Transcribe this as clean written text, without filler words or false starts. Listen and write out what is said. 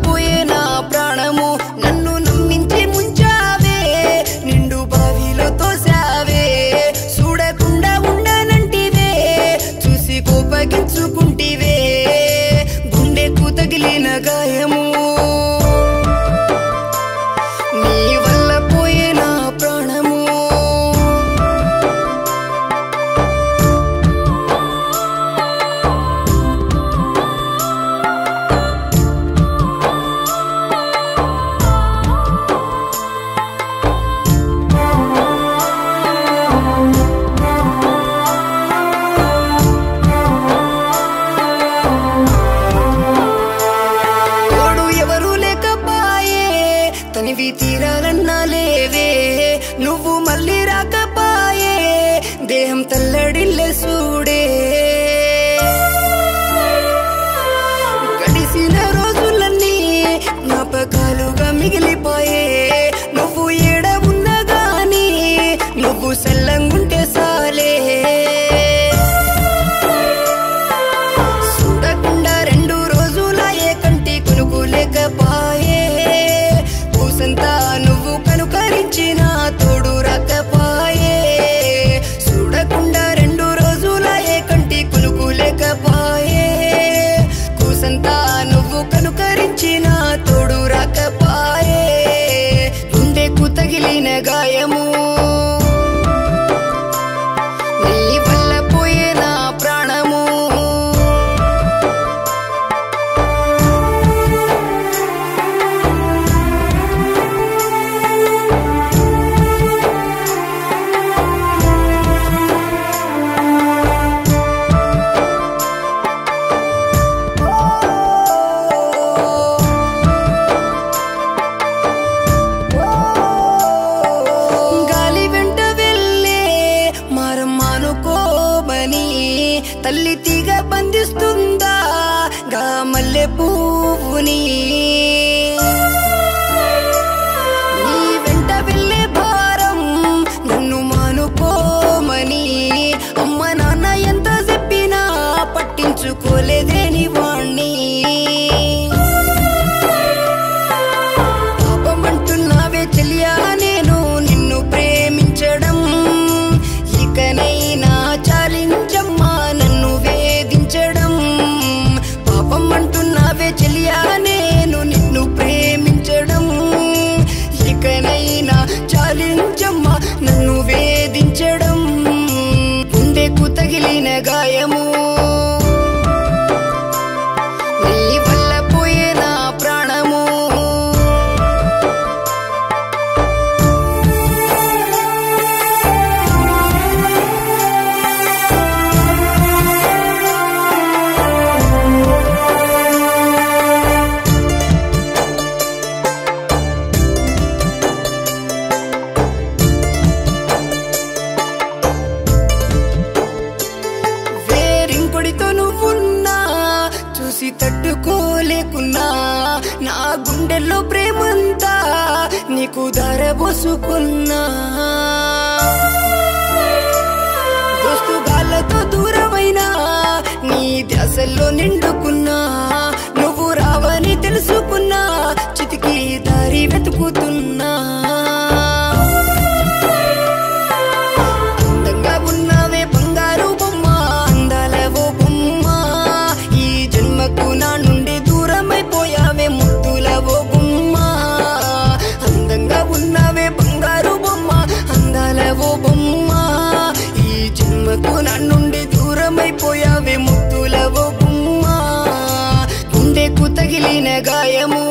పోయే నా ప్రాణము నన్ను నమ్మించి ముంచావే నిండు బావిలో తోసావే చూడకుండా ఉండనంటివే చూసి కోపగించుకుంటివే గుండెకు తగిలిన గాయము నీ వల్ల పోయే నా ప్రాణము తనివి తీరాలన్నా లేవే నువ్వు మళ్ళీ రాకపాయే దేహం తల్లడిల్లే చూడే గడిసిన రోజులన్నీ జ్ఞాపకాలుగా మిగిలిపోయే నువ్వు ఏడ ఉన్నా గాని నువ్వు సల్లంగుంటే సాలే చూడకుండా 2 రోజులాయే కంటి కొనుకు లేకపాయే నువ్వు కనుకరించిన తోడు రాకపాయే చూడకుండా 2 రోజులాయే కంటి కులుకు లేకపాయే కూసంతా నువ్వు కనుకరించిన తోడు రాకపాయే గుండెకు తగిలిన గాయము నీ వల్ల పోయే నా ప్రాణము తల్లి తీగ బంధిస్తుందా గా మల్లె పువ్వుని నీ వెంట వెళ్ళే భారం నన్ను మానుకోమని అమ్మ నాన్న ఎంత చెప్పినా పట్టించుకోలేదేని వాణ్ణి పాపమంటున్నావే చెలియా నేను నిన్ను ప్రేమించడం ఇకనైనా చాలించమ్మా నన్ను వేధించడం పాపమంటున్నావే చెలియా నేను నిన్ను ప్రేమించడం ఇకనైనా చాలించమ్మా నన్ను వేధించడం గుండెకు తగిలిన గాయము నీ వల్ల పోయే నా ప్రాణము చూసి తట్టుకోలేకున్నా నా గుండెల్లో ప్రేమంతా నీకు ధారబోసుకున్నా దోస్తుగాళ్ళతో దూరమైనా నీ ధ్యాసల్లో నిండుకున్నా నువ్వు రావని తెలుసుకున్నా చితికి దారి వెతుకుతున్నా అందంగా ఉన్నావే బంగారు బొమ్మ అందాల ఓ బొమ్మ ఈ జన్మకు నా నుండి దూరమైపోయావే ముద్దుల ఓ బొమ్మ అందంగా ఉన్నావే బంగారు బొమ్మ అందాల ఓ బొమ్మ ఈ జన్మకు నా నుండి దూరమైపోయావే ముద్దుల ఓ బొమ్మ గుండెకు తగిలిన గాయము